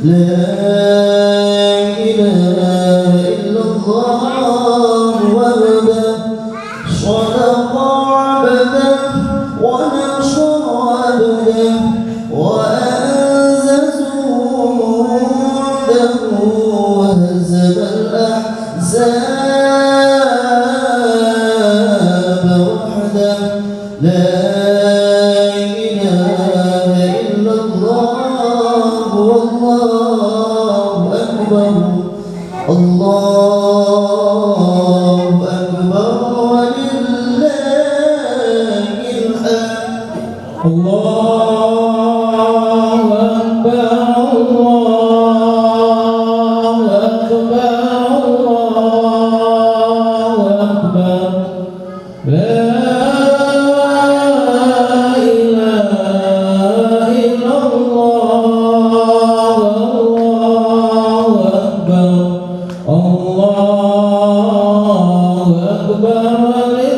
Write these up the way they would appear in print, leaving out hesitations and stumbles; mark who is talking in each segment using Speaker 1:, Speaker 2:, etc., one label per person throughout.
Speaker 1: لا إله إلا الله وحده صدق عبده ونصر عبده وأنزل جنده وهزم الأحزاب وحده لا إله إلا الله والله أكبر الله أكبر ولله الحمد الله أكبر الله أكبر الله أكبر لا إله إلا الله الله أكبر الله أكبر ولله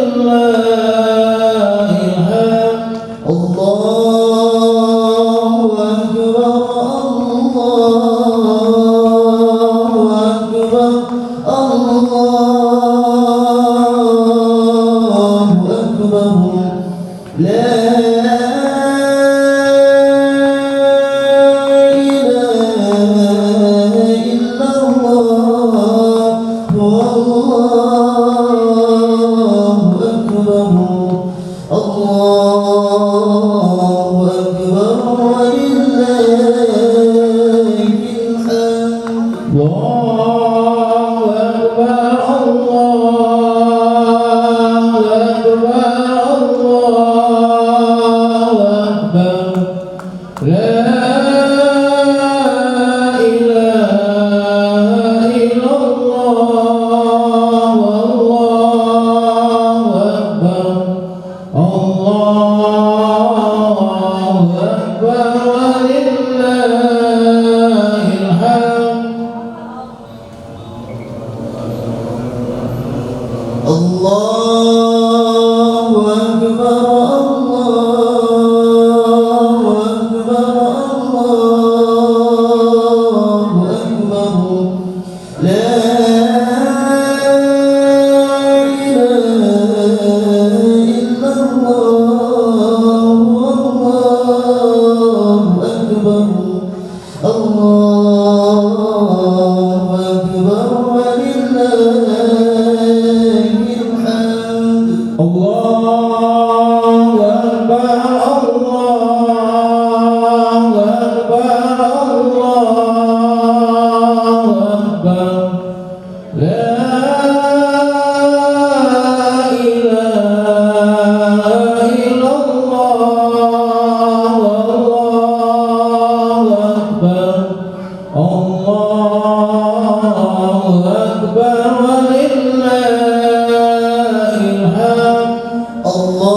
Speaker 1: الحمد الله أكبر الله أكبر الله أكبر لا إله إلا الله والله أكبر الله أكبر ولله الحمد الله أكبر الله أكبر الله أكبر لا إله إلا الله والله أكبر الله أكبر ولله الحمد الله أكبر الله أكبر الله أكبر لا إله إلا الله والله أكبر الله أكبر ولله الحمد الله أكبر الله أكبر الله أكبر لا إله إلا الله والله أكبر الله أكبر ولله الحمد الله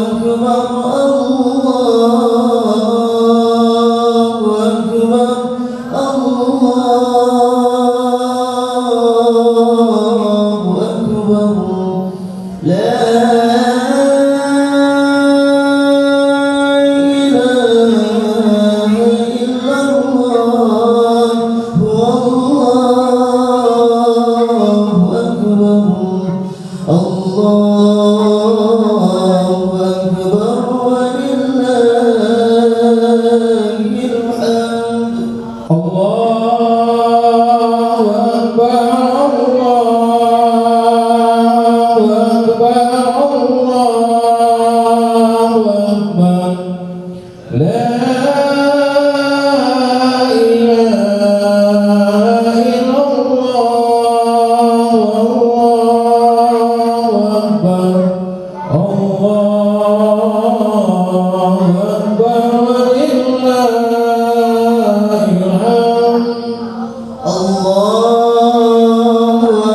Speaker 1: أكبر الله أكبر الله أكبر لا إله إلا الله والله أكبر الله أكبر ولله الحمد الله أكبر الله أكبر الله أكبر لا إله إلا الله والله أكبر الله أكبر ولله الحمد الله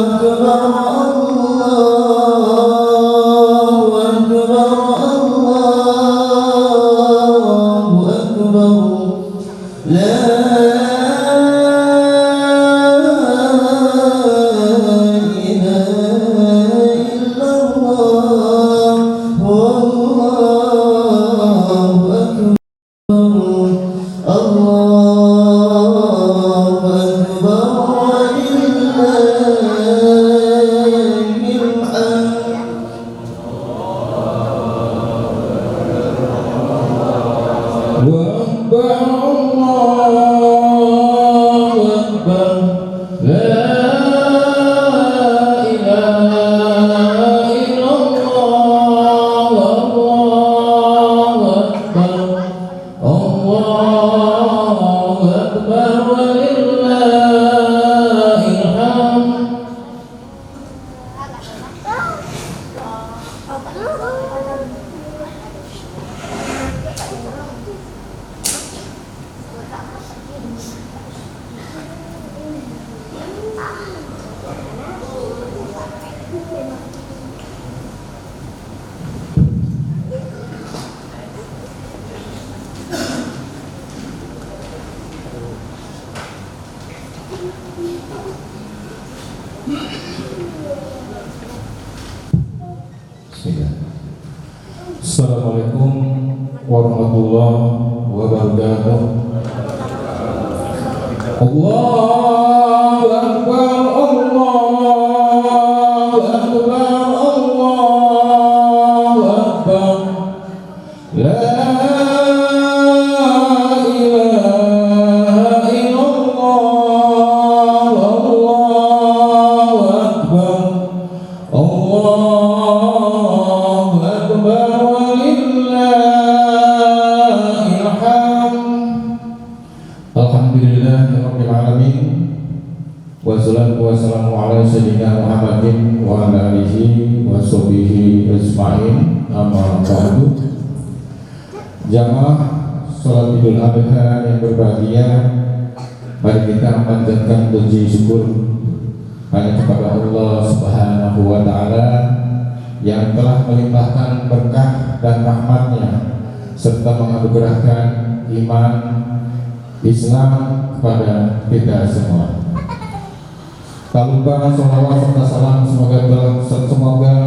Speaker 1: أكبر الله أكبر الله أكبر Assalamualaikum warahmatullahi wabarakatuh. Allahu Akbar, Allahu Akbar, Allahu Akbar. La ilaha illallah, Allahu Akbar, Allahu Akbar. Wassalatu wassalamu ala sayyidina Muhammadin wa ala alihi wa sahbihi ajma'in, amma ba'du. Jamaah salat Idul Adha yang berbahagia, mari kita memanjatkan puji syukur hanya kepada Allah Subhanahu wa taala yang telah melimpahkan berkah dan rahmat-Nya serta menganugerahkan iman Islam kepada kita semua. Tak lupa salawat serta salam semoga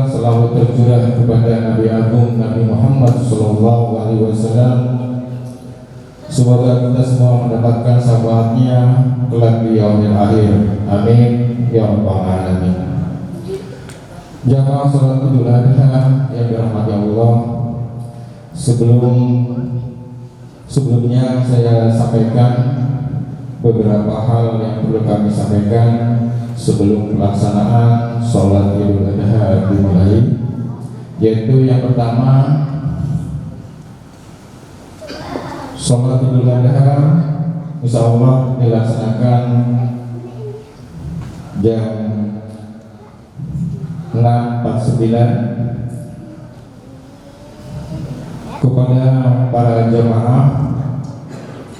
Speaker 1: selalu tercurah kepada Nabi Agung Nabi Muhammad Sallallahu Alaihi Wasallam. Semoga kita semua mendapatkan syafaatnya kelak di yaumil akhir. Amin ya rabbal alamin. Jamaah salat Idul Adha yang dirahmati Allah, sebelumnya saya sampaikan beberapa hal yang perlu kami sampaikan sebelum pelaksanaan sholat Idul Adha dimulai, yaitu yang pertama, sholat Idul Adha insya Allah dilaksanakan jam 6.49 kepada para jemaah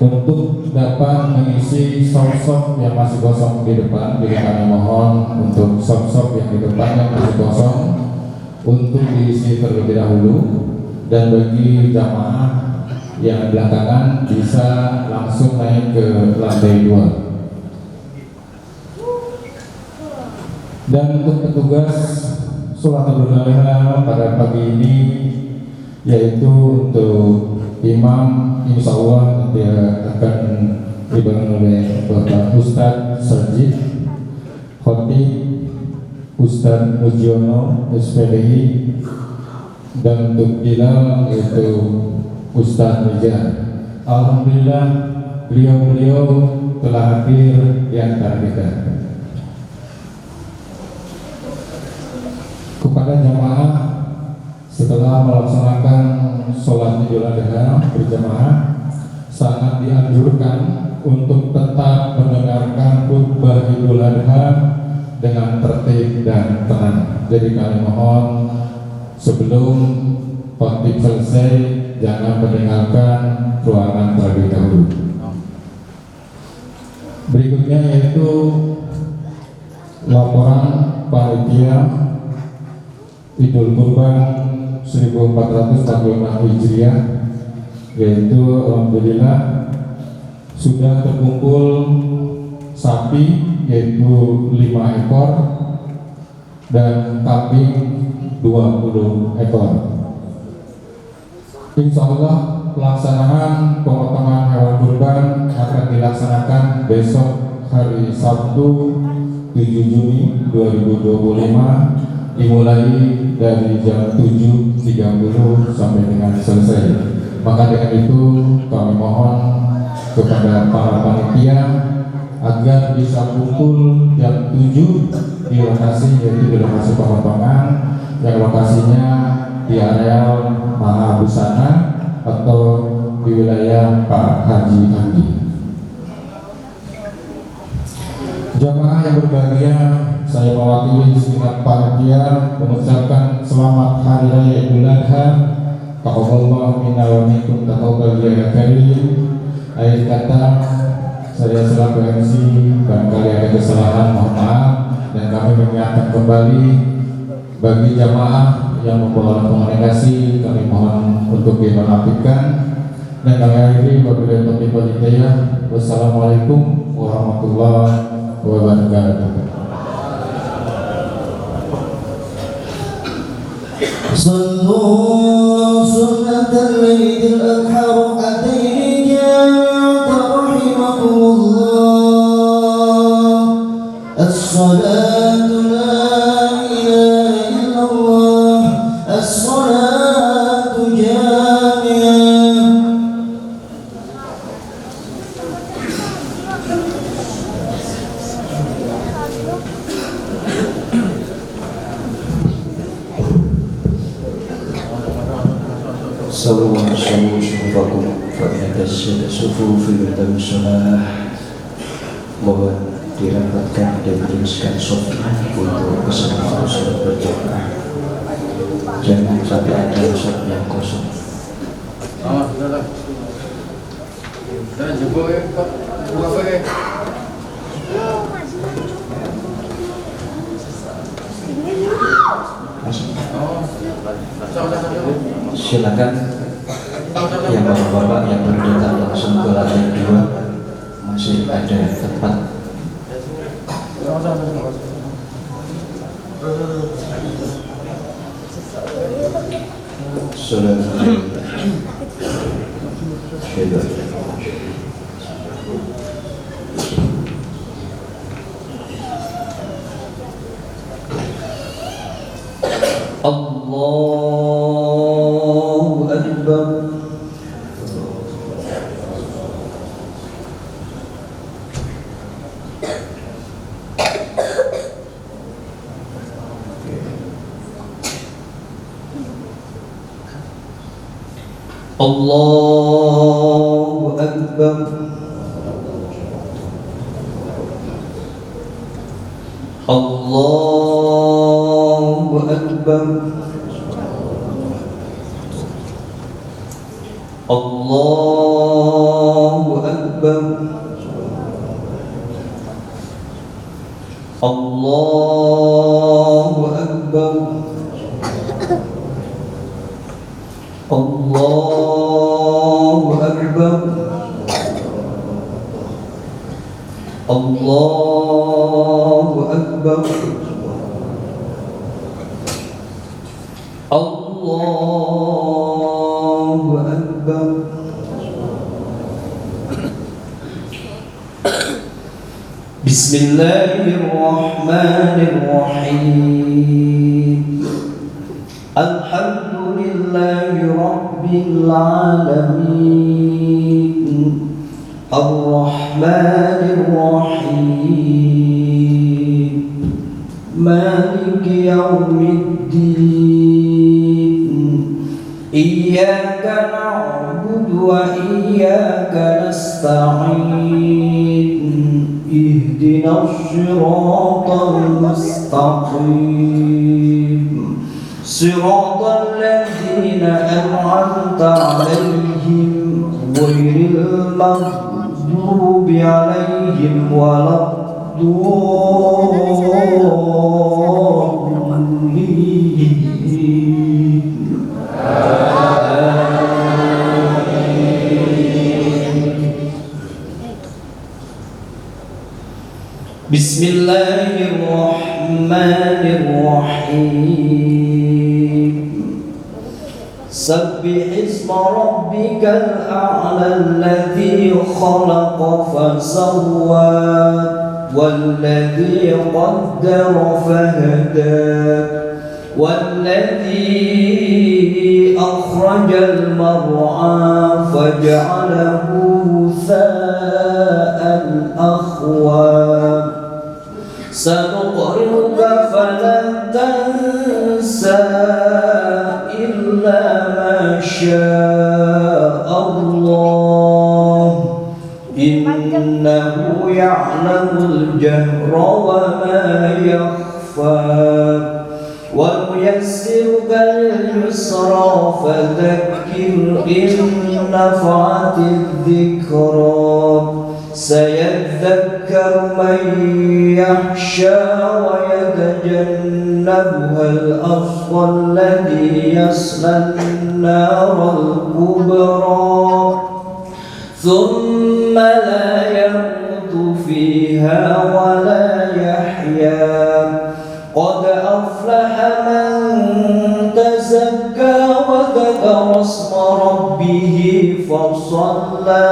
Speaker 1: untuk dapat mengisi sop-sop yang masih kosong di depan. Jadi kami mohon untuk sop-sop yang di depan yang masih kosong untuk diisi terlebih dahulu, dan bagi jamaah yang belakangan bisa langsung naik ke lantai 2. Dan untuk petugas sholat Idul Adha pada pagi ini, yaitu untuk imam, insya Allah dia akan dibangun oleh Bapak Ustadz Sarjid, khotib Ustadz Mujiono SPDI, dan untuk Bilal yaitu Ustadz Rijal. Alhamdulillah beliau telah hadir di antara kita. Kepada jamaah, setelah melaksanakan sholat Idul Adha berjamaah, sangat dianjurkan untuk tetap mendengarkan khutbah Idul Adha dengan tertib dan tenang. Jadi kami mohon sebelum khotib selesai jangan meninggalkan ruangan terlebih dahulu. Berikutnya yaitu laporan panitia Idul Kurban 1446 Hijriah, yaitu alhamdulillah sudah terkumpul sapi yaitu 5 ekor dan kambing 20 ekor. Insya Allah pelaksanaan pemotongan hewan kurban akan dilaksanakan besok hari Sabtu 7 Juni 2025, dimulai dari jam 7.30 sampai dengan selesai. Maka dengan itu kami mohon kepada para panitia agar bisa pukul jam 7 di lokasi, yaitu di lokasi pemotongan yang lokasinya di areal Mahabusana atau di wilayah Pak Haji Andi. Jamaah yang berbahagia, saya mewakili segenap panitia mengucapkan selamat Hari Raya Idul Adha. Taqabbalallahu minna wa minkum taqabbal ya karim. Akhir kata, saya selaku MC barangkali ada kesalahan, mohon maaf, dan kami mengingatkan kembali bagi jamaah yang membawa komunikasi, kami mohon untuk dinonaktifkan. Dan kami akhiri wabillahi taufiq wal hidayah. Wassalamualaikum warahmatullahi wabarakatuh.
Speaker 2: صلوا سنة العيد الأضحى ركعتين رحمكم الله. الصلاة لا إله إلا الله، الصلاة جامعة.
Speaker 3: سووا صفوفكم فإن تسجد صفوف bertemu salah. Mohon dirapatkan dan diteruskan sofnya untuk keselamatan sholat berjamaah. Jangan sampai ada saf yang kosong. Silakan yang bapak-bapak yang berdatang langsung ke lantai 2, masih ada tempat. Sudah Allahu Akbar. Allahu Akbar. Allahu Akbar. Allahu Akbar. Allahu Akbar. Allahu Akbar. Allahu Akbar. Allahu Akbar. Bismillahirrahmanirrahim. Alhamdulillahi Rabbil Alamin, Ar-Rahmanir Rahim, Maliki Yawmiddin. Iyyaka na'budu wa iyyaka nasta'in. Ihdinas siratal mustaqim. Siratal ladzina an'amta 'alaihim ghairil maghdubi 'alaihim waladdallin. Bismillahirrahmanirrahim. Sabbih isma rabbikal a'la alladhi khalaqa fasawwa walladhi qaddara fahada
Speaker 4: والذي أخرج المرعى فجعله غثاء أحوى سنقرئك فلن تنسى إلا ما شاء الله إنه يعلم الجهر وما يخفى ونيسرك لليسرى فذكر إن نفعت الذكرى سيذكر من يخشى ويتجنبها الأشقى الذي يصلى النار الكبرى ثم لا يموت فيها ولا يحيا قد أفلح من تزكى وذكر اسم ربه فصلى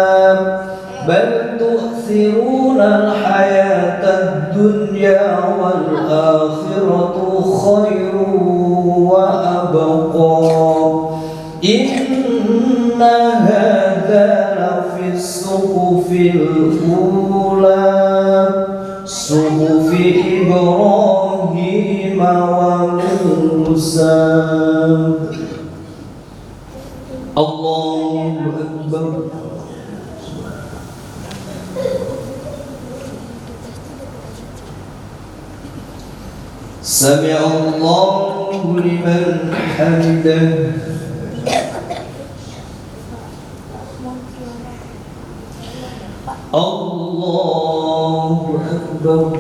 Speaker 4: بل تؤثرون الحياة الدنيا والآخرة خير وأبقى إن هذا لفي الصحف الأولى صحف إبراهيم وموسى الله أكبر سمع الله لمن حمده الله أكبر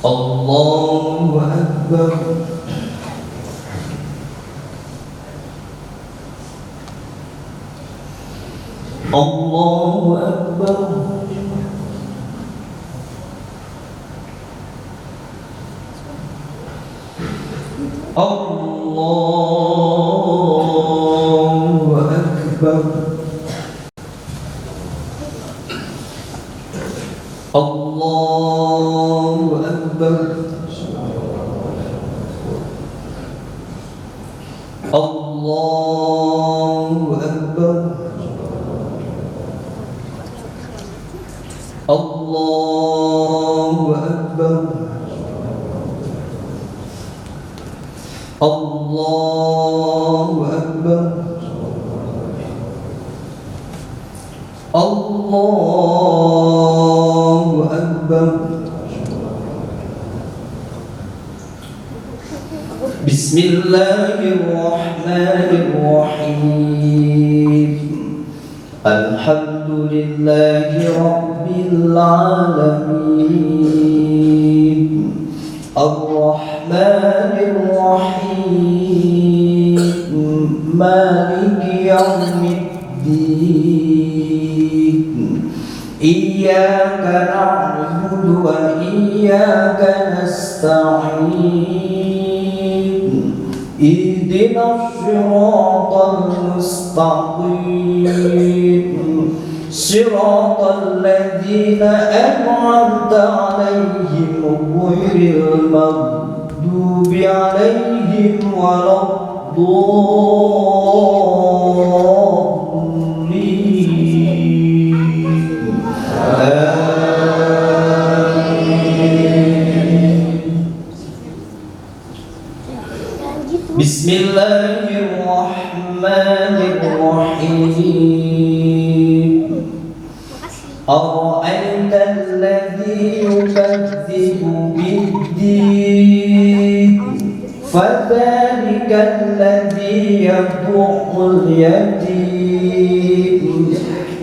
Speaker 4: الله أكبر الله أكبر الله أكبر الله أكبر الله أكبر الله أكبر الله أكبر الله أكبر بسم الله الرحمن الرحيم الحمد لله رب العالمين الرحمن الرحيم مالك يوم الدين إياك نعبد وإياك نستعين اهدنا الصراط المستقيم صراط الذين أنعمت عليهم غير المغضوب عليهم ولا الضالين بسم الله الرحمن الرحيم أرأيت الذي يكذب بالدين فذلك الذي يدع اليتيم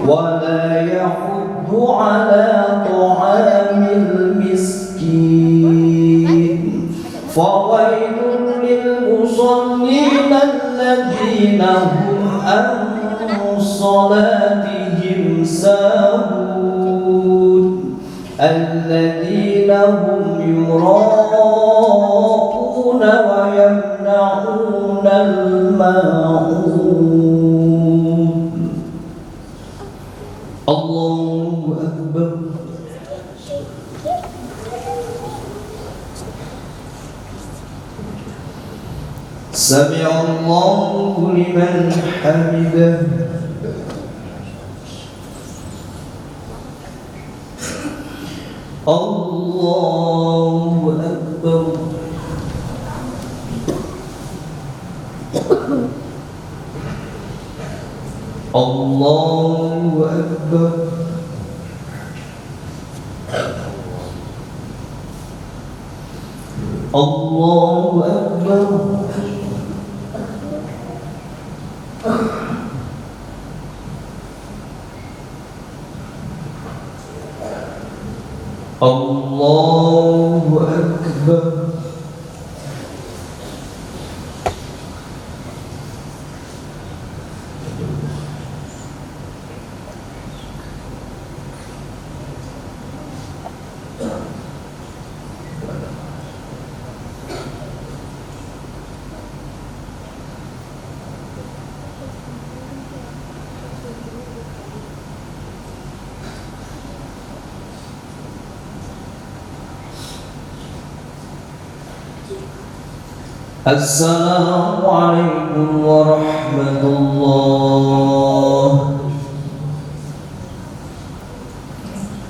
Speaker 4: ولا يحض على طعام المسكين فويل للمصلين الذين هم عن صلاتهم ساهون الذين هم يراءون ويمنعون الماعون الله أكبر سمع الله لمن حمده الله أكبر الله أكبر الله أكبر الله أكبر السلام عليكم ورحمة الله.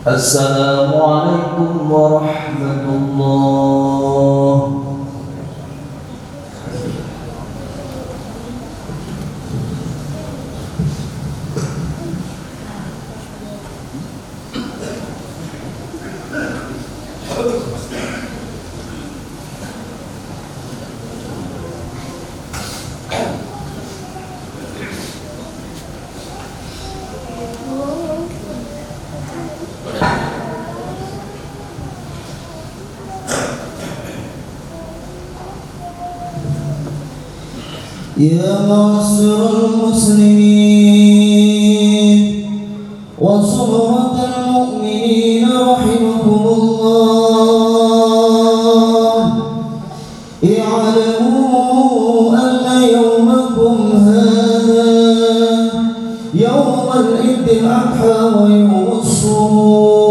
Speaker 4: السلام عليكم ورحمة الله.
Speaker 2: يا معشر المسلمين وصبرة المؤمنين رحمكم الله، اعلموا أن يومكم هذا يوم العيد الأضحى ويوم السرور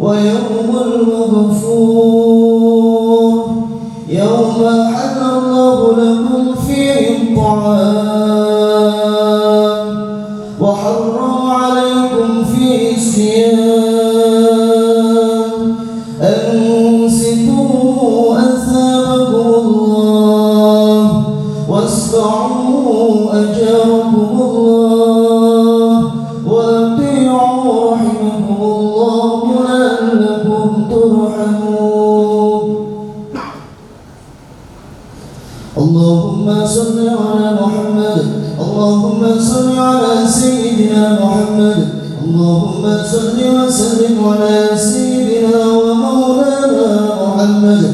Speaker 2: ويوم المغفور، يوم أحل الله لكم فيه الطعام وحرم عليكم فيه الصيام، أنصتوا أثابكم الله واسمعوا أجابكم الله وأطيعوا رحمكم الله لعلكم ترحمون. اللهم صل على محمد، اللهم صل على سيدنا محمد، اللهم صل وسلم على سيدنا ومولانا محمد،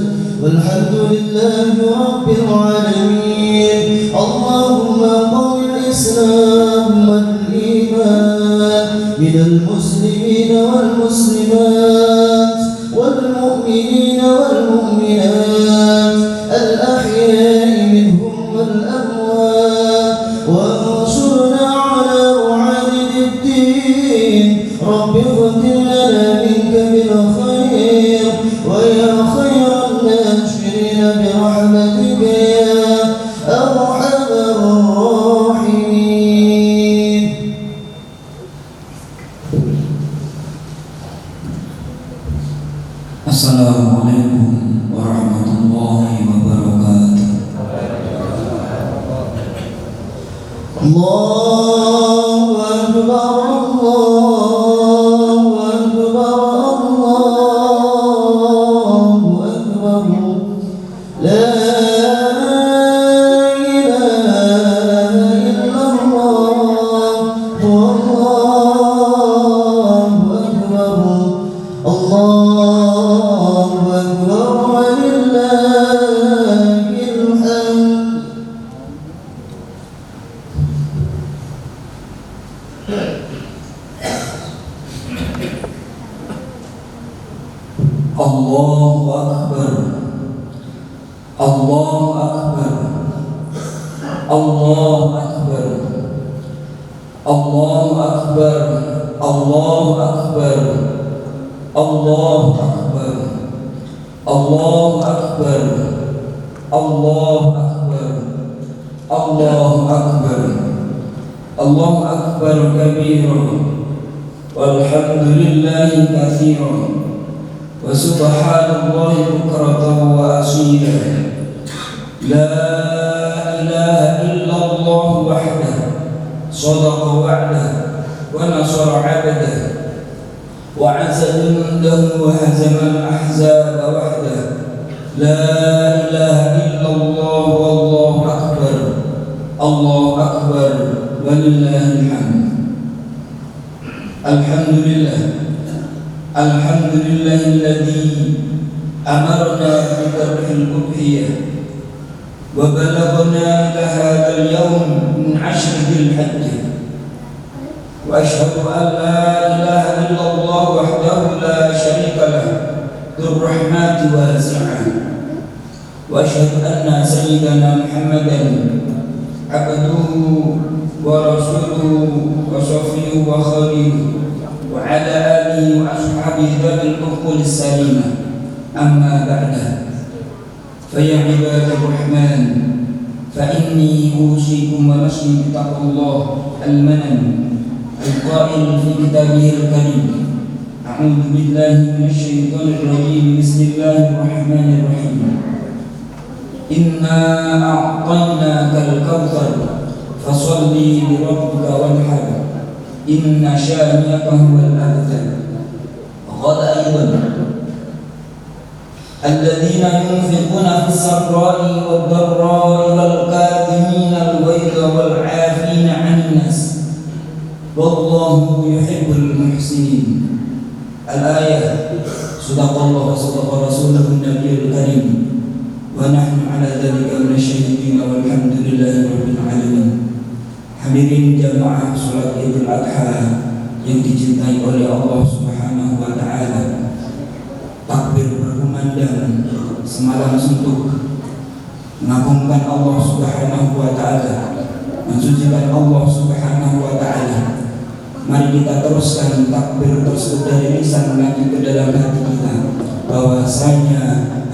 Speaker 2: والحمد لله رب العالمين. اللهم قو الإسلام والإيمان من المسلمين والمسلمات والمؤمنين والمؤمنات الأحياء منهم والأموات، وانصرنا على معاند الدين. رب اغفر لنا منك بالخير ويا خير الناشرين برحمتك يا أرحم الراحمين.
Speaker 5: Assalamualaikum warahmatullahi wabarakatuh.
Speaker 2: Allahu Akbar, Allahu Akbar, Allahu Akbar. La ilaha illallah, Allahu Akbar, Allahu Akbar walillahil hamd.
Speaker 5: Allahu Akbar, Allahu Akbar, Allahu Akbar, Allahu Akbar, Allahu Akbar, Allahu Akbar, Allahu Akbar, Allahu Akbar. Allahu Akbar. Allahu Akbar kabiran. Walhamdulillahi katsiran. Wa subhanallahi bukratan wa asila. La ilaha illallah wahdahu sadaqa wa'dahu wa nasara 'abdahu wa 'azza jundahu wa hazama al-ahzaba wahdahu. La ilaha illallah wallahu akbar. Allahu akbar walillahil hamd. Alhamdulillah. Alhamdulillahilladzi amarna bi dhabhil udhiyah wa balaghna ila hadzal yawm min 'ashri dhil hajjah. Wa ashhadu an la ilaha illallah wahdahu la syarika lahu dzur rahmati wasi'ah. Wa ashhadu anna sayyidana Muhammadan abduhu wa rasuluhu wa shafi'uhu wa khaliluhu wa ala alihi wa ashabihi dhabil uqulis salimah. Amma ba'da. فيا عباد الرحمن فإني أوصيكم ونفسي بتقوى الله المنن القائل في كتابه الكريم أعوذ بالله من الشيطان الرجيم بسم الله الرحمن الرحيم إنا أعطيناك الكوثر فصل لربك وانحر إن شانئك هو الأبتر. وقال أيضا الذين ينفقون في السراء والضراء والكاظمين الغيظ والعافين عن الناس والله يحب المحسنين. الآية. صدق الله وصدق رسوله النبي الكريم ونحن على ذلك من الشاهدين والحمد لله رب العالمين. Hadirin jamaah salat Idul Adha yang dicintai oleh Allah Subhanahu wa taala. Takbir berkumandang semalam suntuk mengagungkan Allah Subhanahu wa taala, mensucikan Allah Subhanahu wa taala. Mari kita teruskan takbir tersebut dari lisan menuju ke dalam hati kita, bahwasanya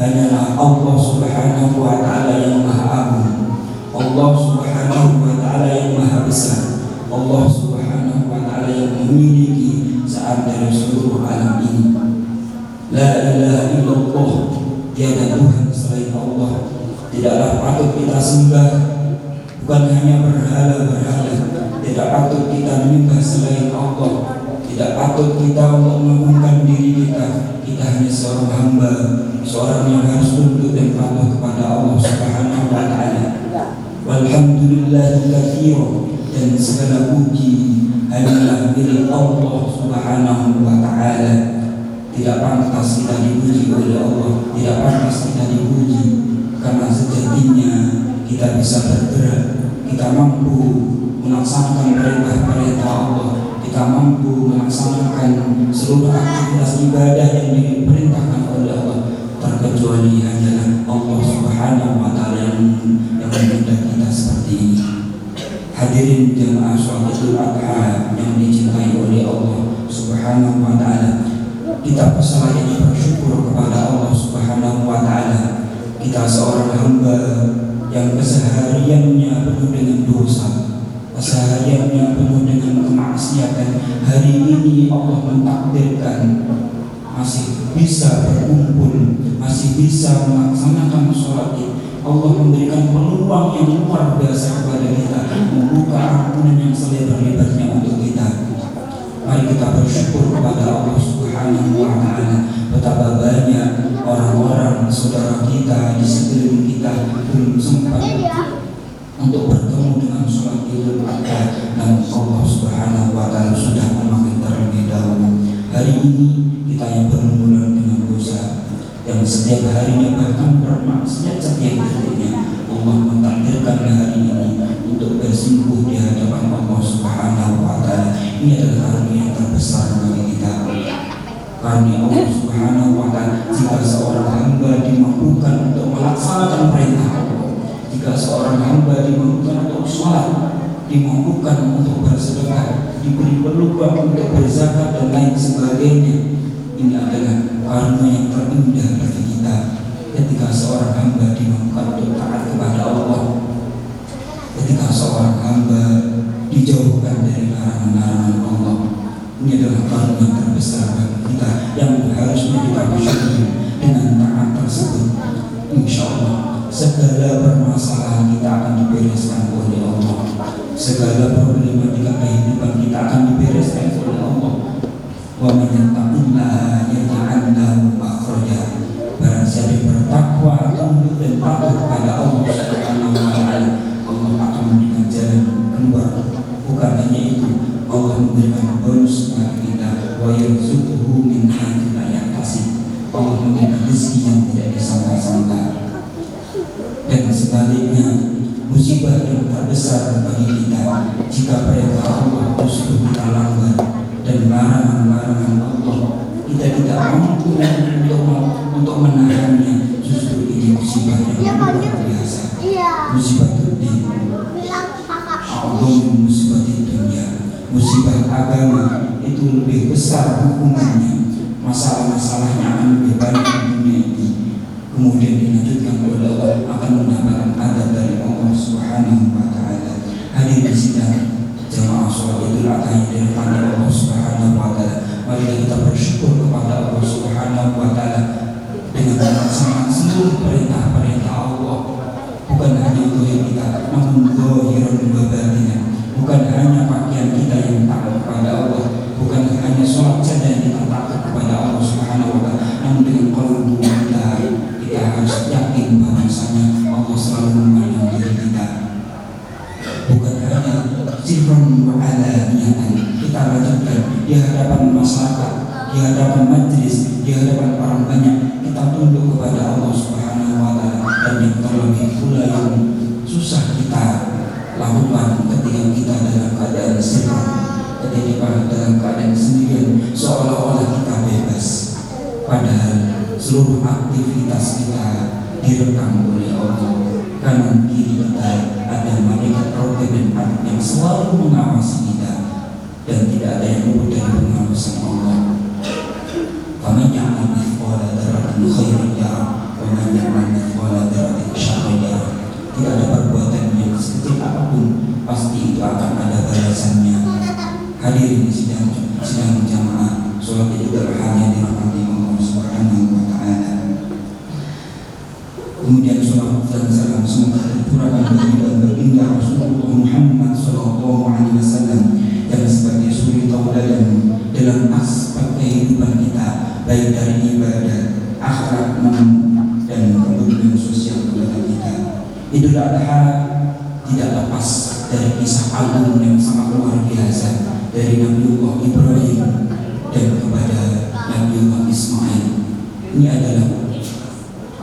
Speaker 5: hanyalah Allah Subhanahu wa taala yang Maha Agung, Allah Subhanahu wa taala yang Maha Besar, Allah Subhanahu wa taala yang memiliki saat dari seluruh alam ini. La ilaha illallah, tiada Tuhan selain Allah. Tidaklah patut kita sembah, bukan hanya berhala-berhala. Tidak patut kita menyembah selain Allah. Tidak patut kita untuk mengagungkan diri kita. Kita hanya seorang hamba, seorang yang harus tunduk dan patuh kepada Allah Subhanahu wa taala. Walhamdulillahi katsiran, dan segala puji hanyalah milik Allah Subhanahu wa taala. Tidak pantas kita dipuji oleh Allah, tidak pantas kita dipuji, karena sejatinya kita bisa bergerak, kita mampu melaksanakan perintah-perintah Allah, kita mampu melaksanakan seluruh aktivitas ibadah yang diperintahkan oleh Allah, terkecuali hanyalah Allah Subhanahu wa taala yang meminta kita seperti ini. Hadirin jamaah sholat Idul Adha yang dicintai oleh Allah Subhanahu wa taala, kita selalu bersyukur kepada Allah Subhanahu wa taala. Kita seorang hamba yang kesehariannya penuh dengan dosa, kesehariannya penuh dengan kemaksiatan. Hari ini Allah mentakdirkan masih bisa berkumpul, masih bisa melaksanakan sholat Id. Allah memberikan peluang yang luar biasa kepada kita, membuka ampunan yang selebar-lebarnya untuk kita. Mari kita bersyukur kepada Allah Subhanahu wa taala. Betapa banyak orang-orang saudara kita di sekeliling kita belum sempat untuk bertemu dengan sholat Idul Adha, dan Allah Subhanahu wa taala sudah memakai terlebih dahulu. Hari ini kita yang bermula dengan dosa, yang setiap harinya bahkan bermaksiat setiap detiknya, Allah mentakdirkan hari ini untuk bersimpuh di hadapan Allah Subhanahu wa taala. Ini adalah karunia yang terbesar bagi kita. Karunia Allah Subhanahu wa taala, jika seorang hamba dimampukan untuk melaksanakan perintah Allah, jika seorang hamba dimampukan untuk sholat, dimampukan untuk bersedekah, diberi peluang untuk berzakat dan lain sebagainya, ini adalah karunia yang terindah bagi kita. Ketika seorang hamba dimampukan untuk besar bagi kita yang harusnya kita bersyukur dengan taat tersebut. Insya Allah segala permasalahan kita akan dibereskan oleh Allah, segala problematika kehidupan kita akan dibereskan oleh Allah. Wa man yattaqillaha yaj'al lahu makhraja. Barang siapa yang bertakwa, tunduk dan patuh kepada Allah Subhanahu wa taala, Allah akan memberikan jalan keluar. Bukan hanya itu, Allah memberikan bonus bagi kita, wa yarzuquhu min haitsu la yahtasib. Allah memberikan rezeki yang tidak disangka-sangka. Dan sebaliknya, musibah yang terbesar bagi kita jika perintah Allah justru kita langgar dan larangan-larangan Allah kita tidak mampu untuk menahannya. Justru ini musibah yang luar biasa, musibah dunia, musibah di dunia, musibah agama itu lebih besar hukumannya, masalah-masalahnya akan lebih banyak di dunia ini. Kemudian dilanjutkan oleh Allah akan mendapatkan adab dari Allah Subhanahu wa taala. Hadirin sidang jamaah sholat Idul Adha yang dirahmati Allah Subhanahu wa taala, mari kita bersyukur kepada Allah Subhanahu wa taala dengan melaksanakan seluruh perintah-perintah Allah, bukan hanya zahir kita namun zahiran wa batinan. Bukan hanya pakaian kita yang taat kepada Allah, bukan hanya sholat saja yang kita taat kepada Allah Subhanahu wa taala, namun dengan qalbu kita harus yakin bahwasanya Allah selalu memandang diri kita. Bukan hanya sirron wa alaniyatan, kita lanjutkan di hadapan masyarakat, di hadapan majlis, di hadapan orang banyak, kita tunduk kepada Allah Subhanahu wa taala. Dan yang terlebih pula yang susah kita lakukan ketika kita dalam keadaan sirron, ketika dalam keadaan sendirian, seolah-olah kita bebas, padahal seluruh aktivitas kita direkam oleh Allah. Kanan kiri kita ada malaikat raqib dan atid yang selalu mengawasi kita, dan tidak ada yang luput dari pengawasan Allah. Faman ya'mal mithqala dzarratin khairan yarah wa man ya'mal mithqala dzarratin syarran yarah. Tidak ada perbuatan yang sekecil apapun, pasti itu akan ada balasannya. Hadirin sidang jamaah sholat Idul Adha yang dirahmati Allah Subhanahu wa taala. Kemudian salawat dan salam semoga tercurahkan bagi dan baginda Rasulullah Muhammad sallallahu alaihi wasallam yang sebagai suri tauladan dalam aspek kehidupan kita, baik dari ibadah, akhlak, dan kepedulian sosial kepada kita. Idul Adha tidak lepas dari kisah agung yang sangat luar biasa dari Nabiullah Ibrahim dan kepada Nabiullah Ismail. Ini adalah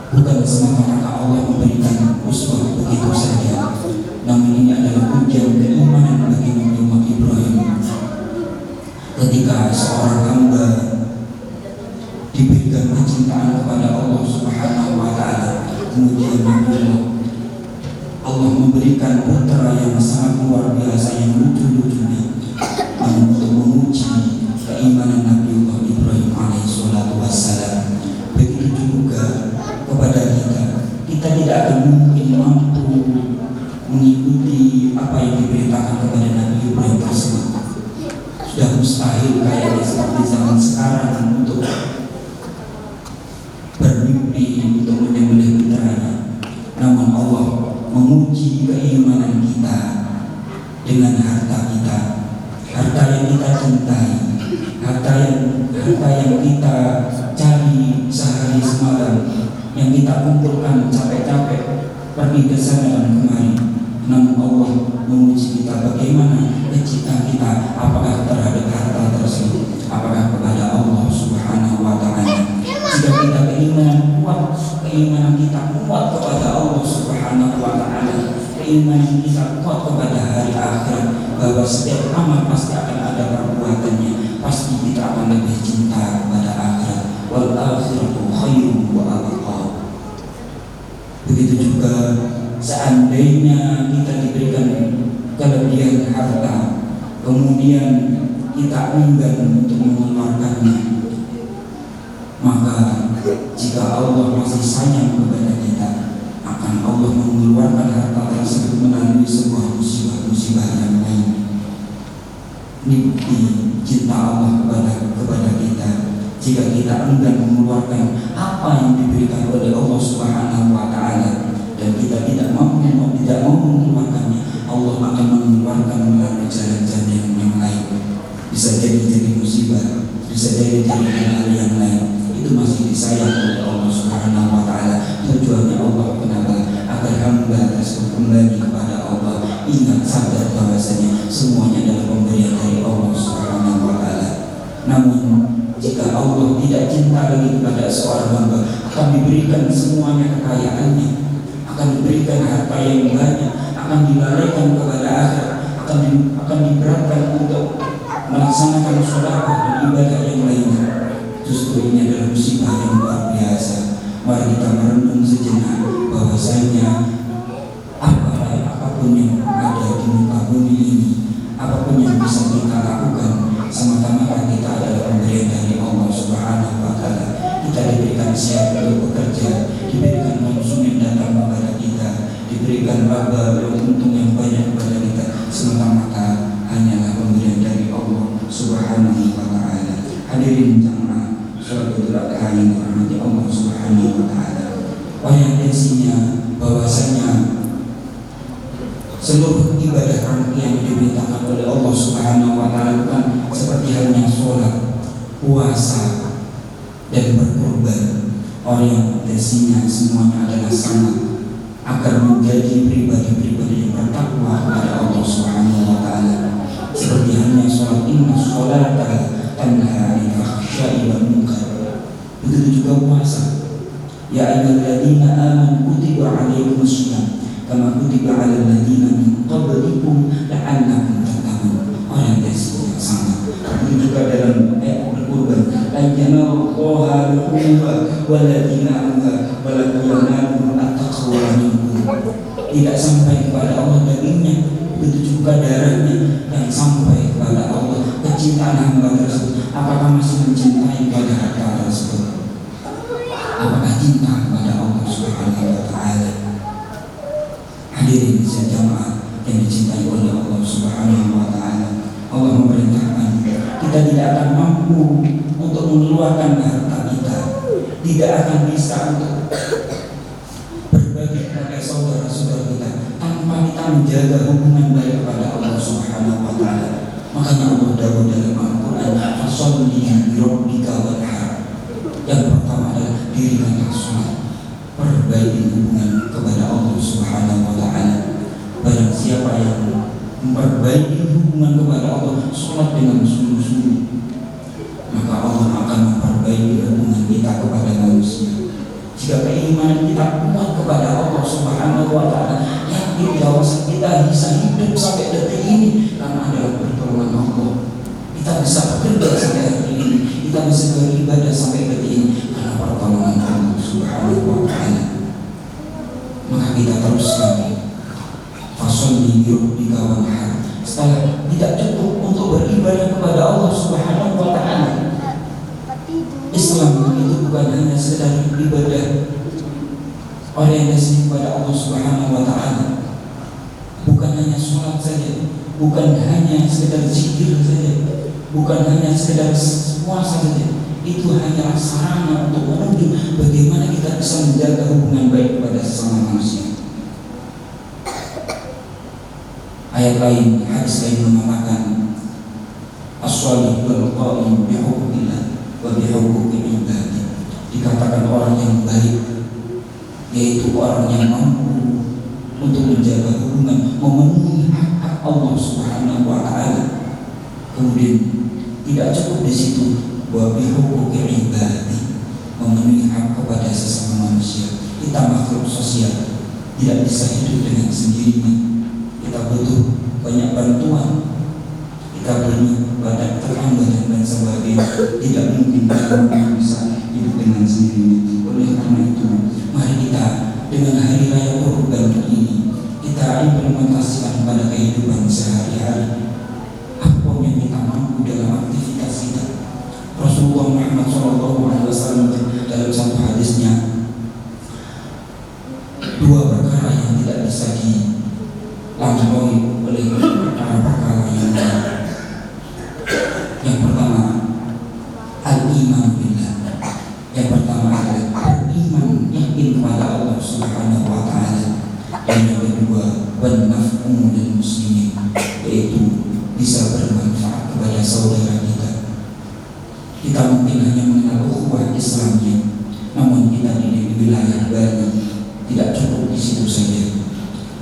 Speaker 5: bukan semata-mata Allah memberikan uswah begitu saja, namun ini adalah ujian keimanan bagi Nabiullah Ibrahim. Ketika seorang hamba diberikan kecintaan kepada Allah Subhanahu wa taala, kemudian Allah memberikan putra yang sangat luar biasa yang lucu-lucunya, untuk menguji keimanan Nabiullah Ibrahim alaihissalatu wassalam. Begitu juga kepada kita tidak akan mungkin mampu mengikuti apa yang diberitakan kepada Nabi Ibrahim tersebut. Sudah mustahil kayaknya seperti zaman sekarang untuk bermimpi untuk menyembelih putranya. Namun Allah menguji keimanan kita dengan harta kita, harta yang kita cintai, harta yang kita cari sehari semalam, yang kita kumpulkan capek-capek pergi ke sana dan kemari. Namun Allah menguji kita bagaimana kecintaan kita, apakah terhadap harta tersebut, apakah kepada Allah Subhanahu wa taala. Jika kita keimanan kita kuat kepada Allah Subhanahu wa taala, keimanan kita kuat kepada hari akhirat, bahwa setiap amal pasti akan ada perbuatannya, pasti kita akan lebih cinta kepada akhirat. Wal akhiratu khairun wa abqa. Begitu juga seandainya kita diberikan kelebihan harta, kemudian kita enggan untuk mengeluarkannya, maka jika Allah masih sayang kepada kita, akan Allah mengeluarkan harta tersebut melalui sebuah musibah-musibah yang lain. Ini bukti cinta Allah kepada kita. Jika kita enggan mengeluarkan apa yang diberikan oleh Allah Subhanahu wa Ta'ala, dan kita tidak mau mengeluarkannya, Allah akan mengeluarkan melalui jalan-jalan yang lain. Bisa jadi musibah, bisa jadi hal yang lain. Itu masih disayang oleh Allah Subhanahu wa Ta'ala. Tujuannya Allah kenapa? Agar hamba tersebut kembali kepada Allah. Ingat, sadar bahwasanya semuanya adalah pemberian dari Allah Subhanahu wa Ta'ala. Namun jika Allah tidak cinta lagi kepada seorang hamba, akan diberikan semuanya kekayaannya, akan diberikan harta yang banyak, akan dilalaikan kepada akhirat, akan diberatkan untuk melaksanakan sholat dan ibadah yang lainnya. Justru ini adalah musibah yang luar biasa. Mari kita merenung sejenak bahwasanya apapun yang ada di muka bumi ini, apapun yang bisa kita lakukan, semata-mata kita adalah pemberian dari Allah Subhanahu wa Ta'ala. Kita diberikan siap untuk bekerja, diberikan konsumen datang kepada kita, diberikan laba untung yang banyak kepada kita, semata-mata hanyalah pemberian dari Allah Subhanahu wa Ta'ala. Hadirin jamaah salat Idul Adha yang dirahmati Allah Subhanahu wa Ta'ala. Orientasinya bahwasanya seluruh ibadah yang diberitakan oleh Allah Subhanahu wa Ta'ala bukan seperti halnya sholat, puasa, dan berkorban. Orientasinya semuanya adalah sama, agar menjadi pribadi-pribadi yang bertakwa kepada Allah Subhanahu wa Ta'ala. Seperti halnya sholat, inna sholata tanha 'anil fahsya'i wal munkar. Begitu juga puasa. Ya ayyuhalladzina amanu kutiba 'alaikumusshiyam kama kutiba 'alal ladzina min qablikum la'allakum tattaqun. Orientasinya sama. Begitu juga dalam berkurban, la yanallahu luhumha walladzina amanu walakum yanalu at-taqwa minkum. Tidak sampai kepada Allah dagingnya, begitu juga darahnya yang sampai kepada Allah. Kecintaan hamba tersebut, apakah masih mencintai pada harta tersebut? Apakah cinta kepada Allah Subhanahu wa Ta'ala? Hadirin jamaah yang dicintai oleh Allah Subhanahu wa Ta'ala, Allah memerintahkan kita tidak akan mampu untuk mengeluarkan harta kita, tidak akan bisa untuk berbagi kepada saudara-saudara kita tanpa kita menjaga hubungan baik kepada Allah Subhanahu wa Ta'ala. Makanya Allah dawuh dalam Al-Quran, fasholli li rabbika wanhar. Yang pertama adalah dirikanlah sholat, perbaiki hubungan kepada Allah Subhanahu wa Ta'ala. Barang siapa yang memperbaiki hubungan kepada Allah, sholat dengan sungguh-sungguh, maka Allah akan memperbaiki hubungan kita kepada manusia. Jika keimanan kita kuat kepada Allah Subhanahu wa Ta'ala, yakin bahwa kita bisa hidup sampai detik ini karena ada pertolongan Allah. Kita bisa bekerja sampai detik ini, kita bisa beribadah sampai detik ini karena pertolongan Allah Subhanahu wa Ta'ala. Maka kita teruskan fasholli li rabbika wanhar. Setelah tidak cukup untuk beribadah kepada Allah Subhanahu wa Ta'ala, Islam itu bukan hanya sekedar ibadah orientasi kepada Allah Subhanahu wa Ta'ala, bukan hanya sholat saja, bukan hanya sekedar zikir saja, bukan hanya sekedar puasa saja. Itu hanyalah sarana untuk menuju bagaimana kita bisa menjaga hubungan baik kepada sesama manusia. Ayat lain, hadis lain mengatakan, as-shalih wal qa'im bi huquqillah wa bi huquqil ibadi. Dikatakan orang yang baik yaitu orang yang mampu untuk menjaga hubungan, memenuhi hak Allah Subhanahu wa Ta'ala. Kemudian tidak cukup di situ, wa bi huquqil ibadi, memenuhi hak kepada sesama manusia. Kita makhluk sosial, tidak bisa hidup dengan sendirinya. Kita butuh banyak bantuan, kita butuh banyak tetangga dan sebagainya. Tidak mungkin kita bisa hidup dengan sendirinya. Oleh karena itu, mari kita dengan hari raya Kurban ini kita implementasikan pada kehidupan sehari-hari. Apa yang kita mampu dalam aktivitas kita. Rasulullah Muhammad SAW dalam satu hadisnya, dua perkara yang tidak bisa dilampaui oleh perkara yang lain. Yang pertama, al-iman billah. umum dan muslimin, yaitu bisa bermanfaat kepada saudara kita. Kita mungkin hanya mengenal ukhuwah Islamnya, namun kita di wilayah Bali tidak cukup di situ saja.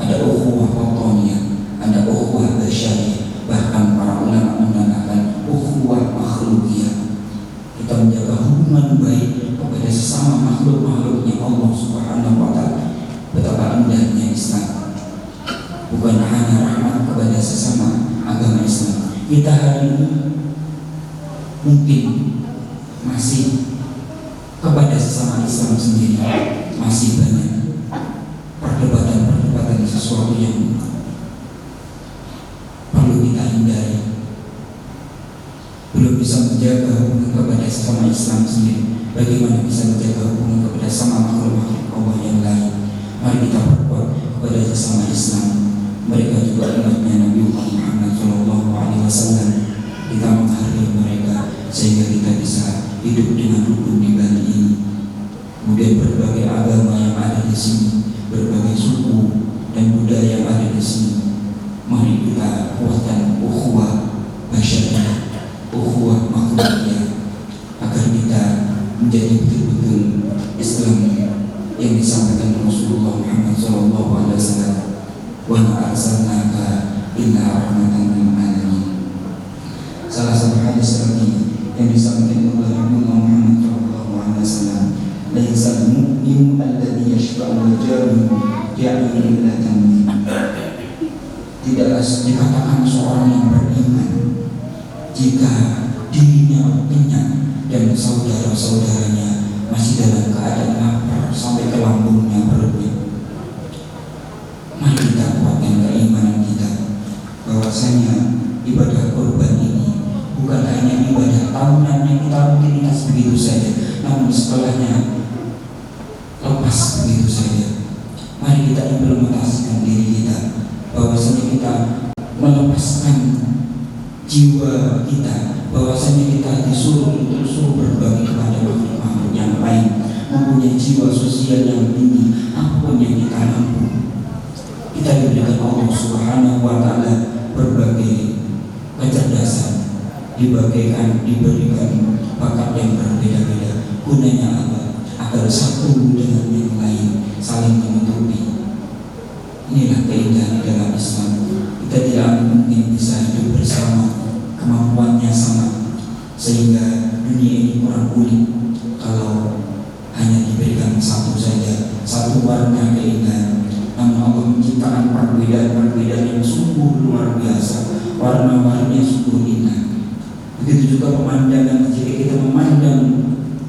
Speaker 5: Ada ukhuwah wataniyah, ada ukhuwah basyariyah, bahkan para ulama menamakan ukhuwah makhlukiyah. Kita menjaga hubungan baik kepada sesama makhluk-makhluknya Allah Subhanahu wa Ta'ala. Betapa indahnya Islam, bukan hanya rahmat kepada sesama agama Islam. Kita hari ini mungkin masih kepada sesama Islam sendiri masih banyak perdebatan sesuatu yang perlu kita hindari. Belum bisa menjaga hubungan kepada sesama Islam sendiri, bagaimana bisa menjaga hubungan kepada sama makhluk-makhluk Allah yang lain? Mari kita berbuat kepada sesama Islam. Mereka juga umatnya Nabi Muhammad SAW. Kita menghargai mereka sehingga kita bisa hidup dengan rukun di Bali ini. Kemudian berbagai agama yang ada di sini, berbagai suku dan budaya yang ada di sini. Mari kita kuatkan ukhuwah basyariyah, ukhuwah makhlukiyah, agar kita menjadi betul-betul Islam yang disampaikan Rasulullah Muhammad SAW. Wa ma arsalnaka illa rahmatan lil alamin. Salah satu hadis lagi yang disampaikan oleh Rasulullah Muhammad SAW, laisa al-mu'min alladhi yashba'u jaruhu ya'ni illa tammin. Tidaklah dikatakan seorang yang beriman jika dirinya kenyang dan saudara-saudaranya masih dalam keadaan lapar sampai ke lambungnya perutnya. Mari kita kuatkan keimanan kita bahwasanya ibadah kurban ini bukan hanya ibadah tahunan yang kita rutinitas begitu saja, namun setelahnya lepas begitu saja. Mari kita implementasikan diri kita bahwasanya kita melepaskan jiwa kita, bahwasanya kita disuruh berbagi kepada makhluk-makhluk yang lain, mempunyai jiwa sosial yang tinggi, apapun yang kita mampu. Kita diberikan Allah Subhanahu wa Ta'ala berbagai kecerdasan, diberikan bakat yang berbeda-beda. Gunanya apa? Agar satu dengan yang lain saling menutupi. Inilah keindahan dalam Islam. Kita tidak mungkin bisa hidup bersama, kemampuannya sama, sehingga dunia ini kurang unik kalau hanya diberikan satu saja, satu warna keindahan. Namun Allah menciptakan perbedaan-perbedaan yang sungguh luar biasa, warna-warnanya sungguh indah. Begitu juga pemandangan. Jika kita memandang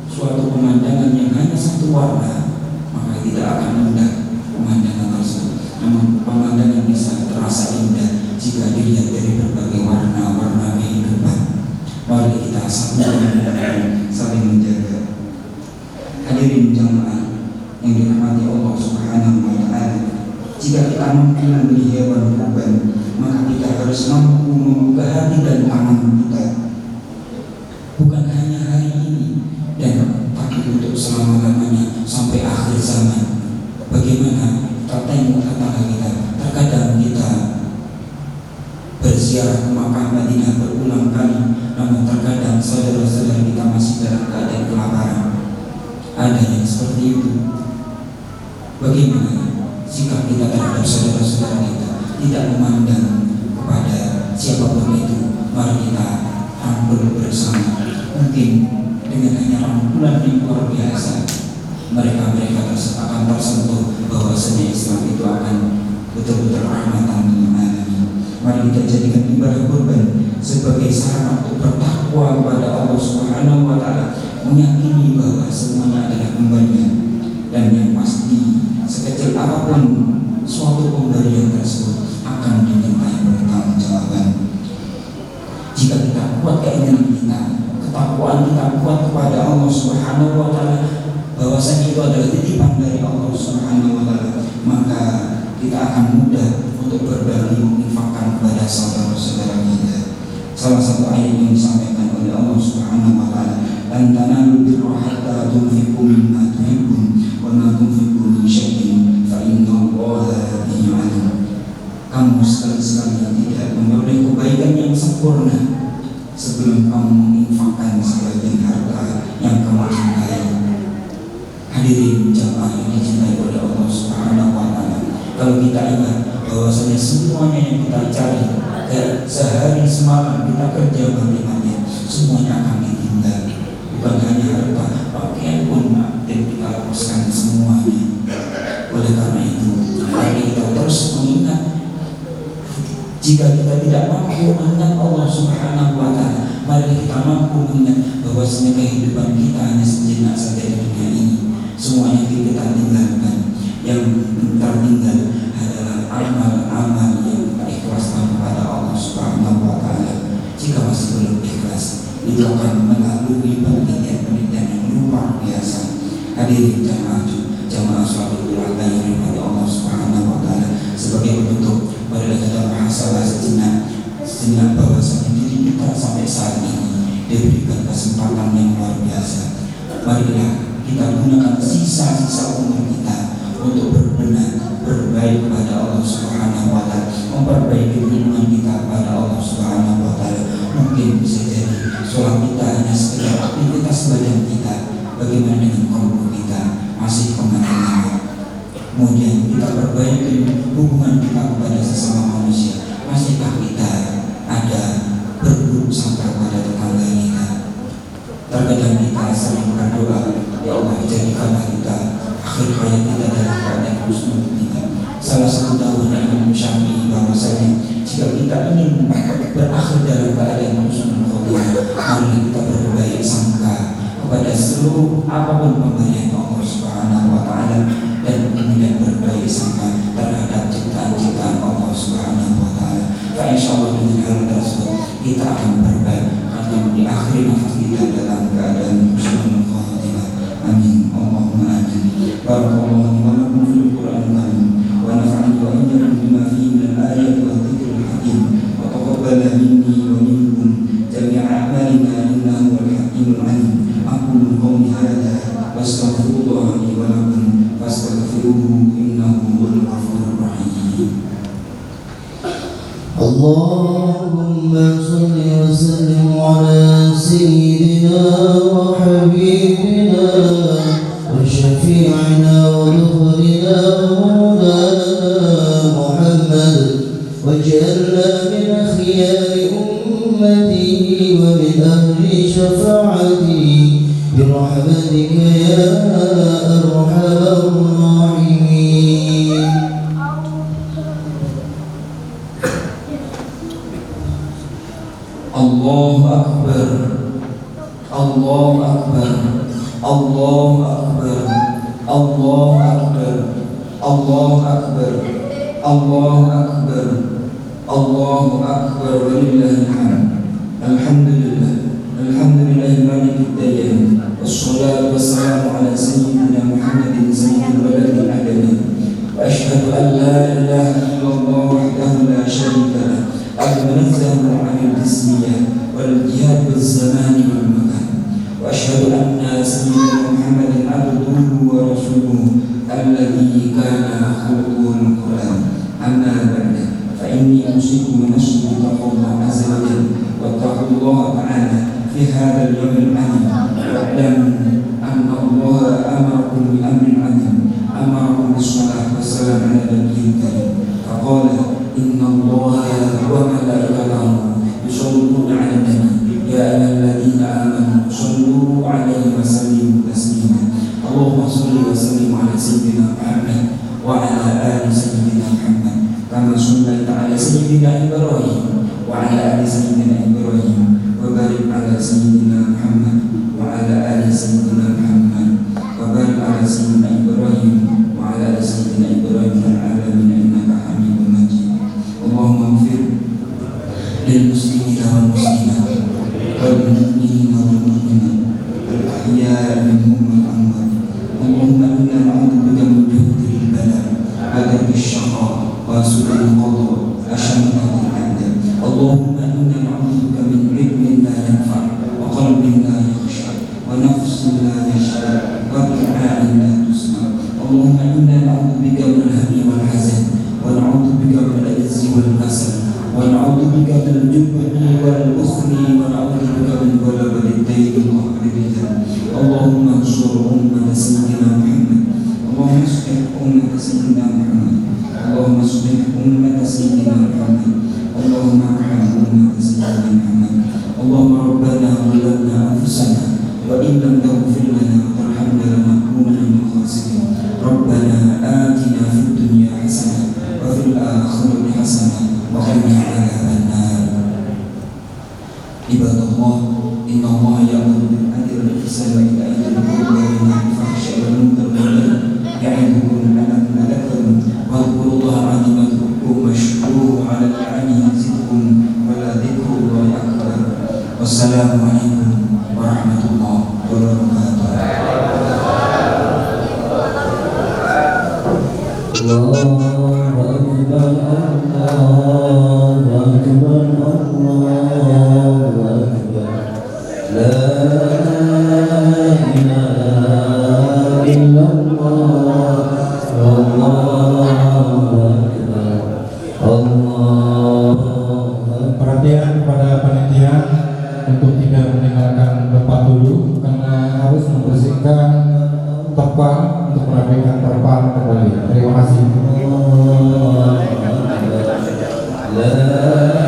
Speaker 5: suatu pemandangan yang hanya satu warna, maka tidak akan indah pemandangan tersebut. Namun pemandangan bisa terasa indah jika dilihat dari berbagai warna-warna kehidupan. Mari kita saling menjaga. Hadirin jamaah yang dirahmati Allah Subhanahu wa Ta'ala, jika kita mampu membeli hewan kurban, maka kita harus mampu membuka hati dan tangan kita, bukan hanya hari ini dan tapi untuk selama-lamanya sampai akhir zaman. Bagaimana kita tengok tetangga kita, terkadang kita berziarah ke Makkah Madinah berulang kali, namun terkadang saudara-saudara kita masih dalam keadaan kelaparan. Ada yang seperti itu. Bagaimana sikap kita terhadap saudara-saudara kita? Tidak memandang kepada siapapun itu. Mari kita rangkul bersama. Mungkin dengan hanya rangkulan yang luar biasa, mereka tersebut akan tersentuh bahwasanya Islam itu akan betul-betul rahmatan lil alamin. Mari kita jadikan ibadah kurban sebagai sarana untuk bertakwa kepada Allah Subhanahu wa Ta'ala, meyakini bahwa semuanya adalah kembalian, dan yang pasti sekecil apapun suatu pemberian tersebut akan dimintai pertanggungjawaban. Jika kita kuat keinginan kita, ketakwaan kita kuat kepada Allah Subhanahu wa Ta'ala, bahwasanya itu adalah titipan dari Allah Subhanahu wa Ta'ala, maka kita akan mudah untuk berbagi menginfakkan kepada saudara-saudara kita. Salah satu ayat yang disampaikan oleh Allah Subhanahu wa Ta'ala, lan tanalul birra hatta tunfiqu mimma tuhibbun wa ma tunfiqu min syai'in fa innallaha bihi alim. Kamu kamu sekali-sekali tidak memperoleh kebaikan yang sempurna sebelum kamu menginfakkan sebagian harta yang kamu cintai. Hadirin jamaah yang dicintai oleh Allah Subhanahu wa Ta'ala, kalau kita ingat bahwasanya semuanya yang kita cari, kayak sehari semalam kita kerja bagaimana, semuanya akan ditinggal. Bukan hanya harta, pakaian pun dan kita lepaskan semuanya. Oleh karena itu, mari kita terus mengingat, jika kita tidak mampu mengingat Allah Subhanahu wa Ta'ala, mari kita mampu mengingat bahwasanya kehidupan kita hanya sejenak saja di dunia ini. Semuanya kita tinggalkan. Yang tertinggal adalah amal-amal yang ikhlaskan kepada Allah Subhanahu wa Ta'ala. Jika masih belum ikhlas, itu akan melalui penelitian-penelitian yang luar biasa. Hadirin jamaah sholat yang dirahmati Allah Subhanahu wa Ta'ala, sebagai penutup, marilah kita berhasalah sejenak bahwasanya diri kita sampai saat ini diberikan kesempatan yang luar biasa. Marilah kita gunakan sisa-sisa umur kita untuk berbenah, berbaik kepada Allah Subhanahu wa Ta'ala, memperbaiki hubungan kita kepada Allah Subhanahu wa Ta'ala. Mungkin bisa jadi sholat kita hanya sekedar aktivitas badan kita. Bagaimana dengan kalbu kita? Masih kemana-mana. Kemudian kita perbaiki hubungan kita kepada sesama manusia. Masihkah kita ada berburuk sangka pada tetangga kita? Terkadang kita sering berdoa, ya Allah, jadikanlah kita akhir hayat kita dalam keadaan husnul khotimah. Salah satu dawuhnya Imam Syafi'i bahwasanya jika kita ingin berakhir dalam keadaan husnul khotimah, mari kita berbaik sangka kepada seluruh apapun pemberian Allah Subhanahu wa Ta'ala, dan kemudian berbaik sangka terhadap ciptaan-ciptaan Allah Subhanahu wa Ta'ala. Insyaallah dengan hal tersebut kita akan berbaik karena di akhir nafas kita dalam keadaan husnul khotimah. Amin. Allahumma amin. Barakallahu wa lakum fil Qur'an wa nafa'ani wa iyyakum bima fihi min al-ayati wa dhikril hakim wa taqabbala minni wa minkum jami'a a'malina innahu wal hakimul alim. Aqulu qawli hadha wa astaghfirullah li wa lakum fastaghfiruhu innahu huwal ghafurur rahim.
Speaker 2: Allahumma salli wa sallim ala sayyidina wa habibina wa syafi'ina wa nurina Muhammad waj'alna min khiyari ummati wa min ahli syafa'ati birahmatika ya arhamar rahimin.
Speaker 5: Allahu Akbar, Allahu Akbar, Allahu Akbar, Allahu Akbar, Allahu Akbar, Allahu Akbar, Allahu Akbar, walillahil hamd. Alhamdulillah, alhamdulillahi malikid dayan, wassalatu wassalamu ala sayyidina Muhammadin sayyidil waladil alamin. Wa ashhadu an la ilaha illallah wahdahu la syarika lah, المنزه عن الجسمية والجهاد بالزمان والمكان. وأشهد أن سيدنا محمد عبده ورسوله الذي كان خلقه القرآن. أما بعد فإني أوصيكم ونفسي بتقوى الله عز وجل واتقوا الله تعالى في هذا اليوم العظيم، واعلموا أن الله أمركم بأمر عظيم، أمركم بالصلاة والسلام على نبيه الكريم، فقال إن الله وملائكته يصلون على النبي يا أيها الذين آمنوا صلوا عليه وسلموا تسليما. اللهم صل وسلم على سيدنا محمد وعلى آل سيدنا محمد كما صليت على سيدنا إبراهيم وعلى آل سيدنا إبراهيم وبارك على سيدنا محمد وعلى آل سيدنا محمد وبارك على سيدنا إبراهيم وعلى آل سيدنا إبراهيم في العالمين إنك حميد مجيد. اللهم اغفر للمسلمين والمسلمات والمؤمنين والمؤمنات الأحياء منهم والأموات. اللهم إنا نعوذ بك من جهد البلاء وذنب الشقاء وسوء القضاء وشماتة الأعداء. اللهم إنا نعوذ بك من علم لا ينفع وقلب لا يخشع ونفس لا يشبع ودعاء لا تسمع. اللهم إنا نعوذ بك من الهم والحزن ونعوذ بك من العجز والكسل أمة سيدنا محمد اللهم اصلح أمة سيدنا محمد اللهم ارحم أمة سيدنا محمد اللهم ربنا ظلمنا أنفسنا وإن لم تغفر لنا وترحمنا لنكونن من الخاسرين ربنا آتنا في الدنيا حسنة وفي الآخرة حسنة وقنا عذاب النار عباد الله إن الله يأمر بالعدل والإحسان وإيتاء ذي القربى وينهى عن الفحشاء والمنكر والبغي يعظكم لعلكم تذكرون واذكروا الله العظيم يذكركم واشكروه على نعمه يزدكم ولذكر الله أكبر والسلام عليكم ورحمة الله وبركاته.
Speaker 4: الله أكبر الله أكبر الله أكبر لا إله إلا الله والله أكبر الله أكبر.
Speaker 1: Perhatian kepada panitia untuk tidak meninggalkan tempat dulu karena harus membersihkan terpal untuk merapikan terpal kembali. Terima kasih.
Speaker 4: لا